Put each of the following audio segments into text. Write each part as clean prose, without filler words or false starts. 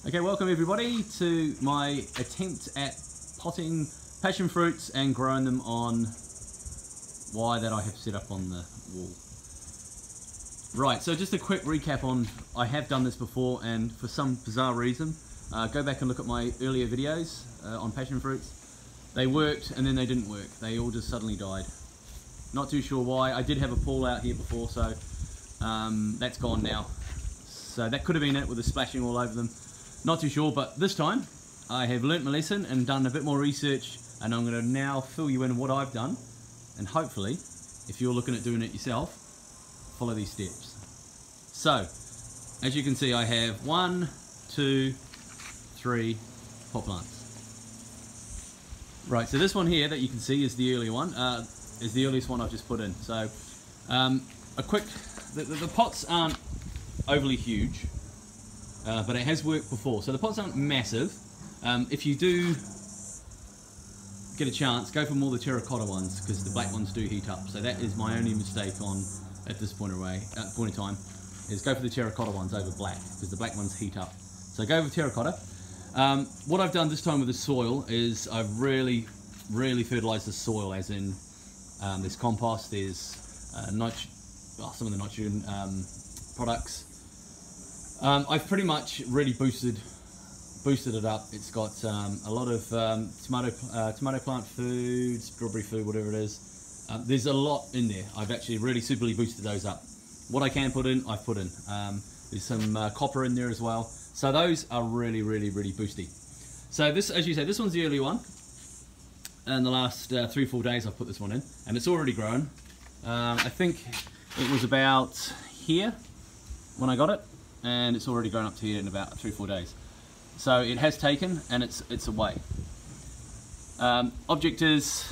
Okay, welcome everybody to my attempt at potting passion fruits and growing them on wire that I have set up on the wall. Right, so just a quick recap on, I have done this before and for some bizarre reason, go back and look at my earlier videos on passion fruits. They worked and then they didn't work. They all just suddenly died. Not too sure why. I did have a pool out here before, so that's gone now. So that could have been it with the splashing all over them. Not too sure, but this time I have learnt my lesson and done a bit more research, and I'm going to now fill you in what I've done, and hopefully, if you're looking at doing it yourself, follow these steps. So, as you can see, I have 1, 2, 3 pot plants. Right, so this one here that you can see is the earlier one, is the earliest one I've just put in. So, the pots aren't overly huge. But it has worked before, so the pots aren't massive. If you do get a chance, go for more the terracotta ones, because the black ones do heat up. So that is my only mistake at this point in time, is go for the terracotta ones over black, because the black ones heat up. So go for terracotta. What I've done this time with the soil is I've really fertilised the soil, as in there's compost, there's some of the nitrogen products. I've pretty much really boosted it up. It's got a lot of tomato plant food, strawberry food, whatever it is. There's a lot in there. I've actually really superly boosted those up. What I can put in, I've put in. There's some copper in there as well. So those are really boosty. So this, as you say, this one's the early one. And the last 3-4 days I've put this one in, and it's already grown. I think it was about here when I got it, and it's already grown up to here in about 3-4 days. So it has taken, and it's away. Object is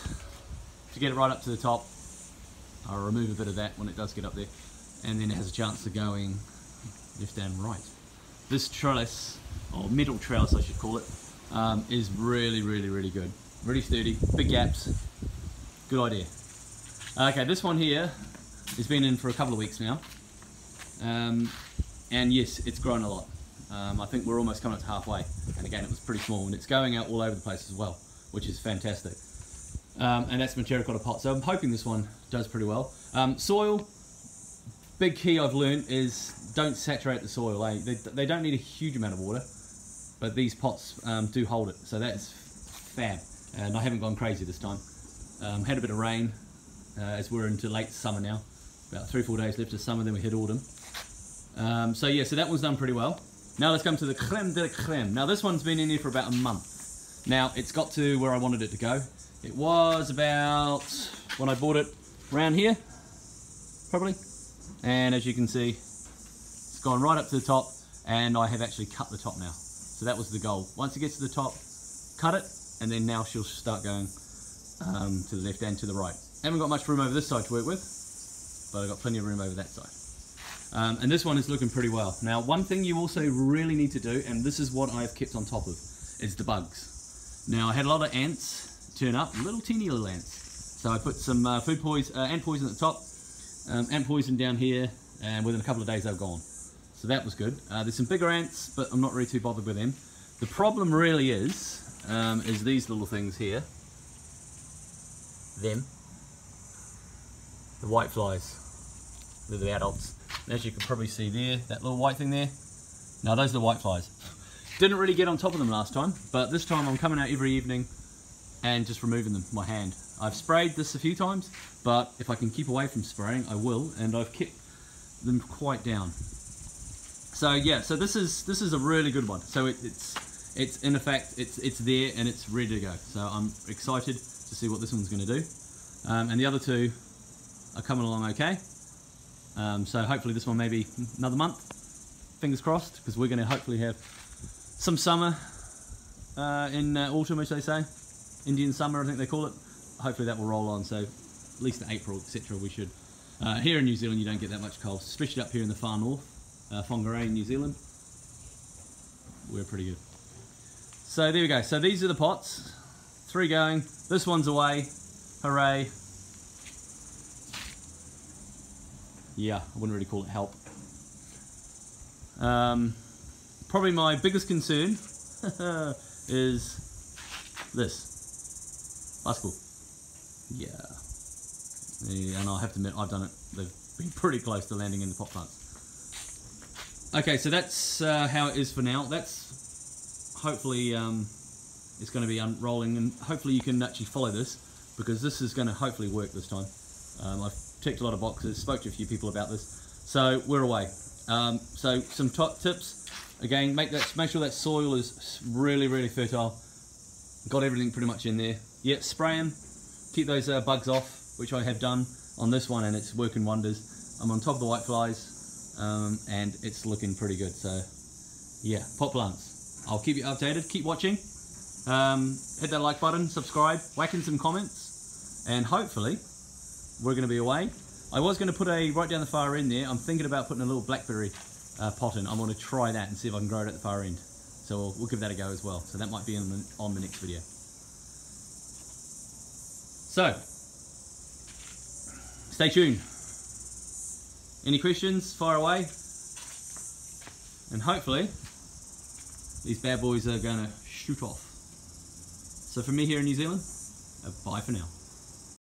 to get it right up to the top. I'll remove a bit of that when it does get up there, and then it has a chance of going left and right. This trellis, or metal trellis I should call it, is really good. Really sturdy, big gaps, good idea. Okay, this one here has been in for a couple of weeks now. And yes, it's grown a lot. I think we're almost coming up to halfway. And again, it was pretty small, and it's going out all over the place as well, which is fantastic. And that's my terracotta pot. So I'm hoping this one does pretty well. Soil, big key I've learned is don't saturate the soil. They don't need a huge amount of water, but these pots do hold it. So that's fab. And I haven't gone crazy this time. Had a bit of rain as we're into late summer now. About 3-4 days left of summer, then we hit autumn. So yeah, so that one's done pretty well. Now let's come to the creme de la creme. Now this one's been in here for about a month. Now it's got to where I wanted it to go. It was about, when I bought it, around here, probably. And as you can see, it's gone right up to the top, and I have actually cut the top now. So that was the goal. Once it gets to the top, cut it, and then now she'll start going to the left and to the right. Haven't got much room over this side to work with, but I've got plenty of room over that side. And this one is looking pretty well. Now, one thing you also really need to do, and this is what I've kept on top of, is the bugs. Now, I had a lot of ants turn up, little teeny little ants. So I put some ant poison at the top, ant poison down here, and within a couple of days they're gone. So that was good. There's some bigger ants, but I'm not really too bothered with them. The problem really is these little things here. The white flies. They're the adults. As you can probably see there, that little white thing there. Now those are the white flies. Didn't really get on top of them last time, but this time I'm coming out every evening and just removing them with my hand. I've sprayed this a few times, but if I can keep away from spraying, I will, and I've kept them quite down. So yeah, so this is a really good one. So it's in effect, it's there and it's ready to go. So I'm excited to see what this one's going to do. And the other two are coming along okay. So hopefully this one maybe another month, fingers crossed, because we're going to hopefully have some summer in autumn, as they say, Indian summer I think they call it. Hopefully that will roll on, so at least in April, etc. we should. Here in New Zealand you don't get that much cold, especially up here in the far north, Whangarei, New Zealand. We're pretty good. So there we go, so these are the pots, 3 going, this one's away, hooray. Yeah, I wouldn't really call it help. Probably my biggest concern is this. Bicycle. Yeah. And I'll have to admit, I've done it. They've been pretty close to landing in the pot plants. Okay, so that's how it is for now. That's hopefully it's going to be unrolling, and hopefully you can actually follow this, because this is going to hopefully work this time. I've ticked a lot of boxes, spoke to a few people about this, so we're away. So some top tips. Again, make sure that soil is really fertile. Got everything pretty much in there. Yeah, spray them, keep those bugs off, which I have done on this one, and it's working wonders. I'm on top of the whiteflies, and it's looking pretty good. So yeah, pot plants. I'll keep you updated. Keep watching. Hit that like button, subscribe, whack in some comments, and hopefully we're going to be away. I was going to put a right down the far end there. I'm thinking about putting a little blackberry pot in. I'm going to try that and see if I can grow it at the far end. So we'll give that a go as well. So that might be on the next video. So stay tuned. Any questions? Fire away. And hopefully these bad boys are going to shoot off. So from me here in New Zealand, bye for now.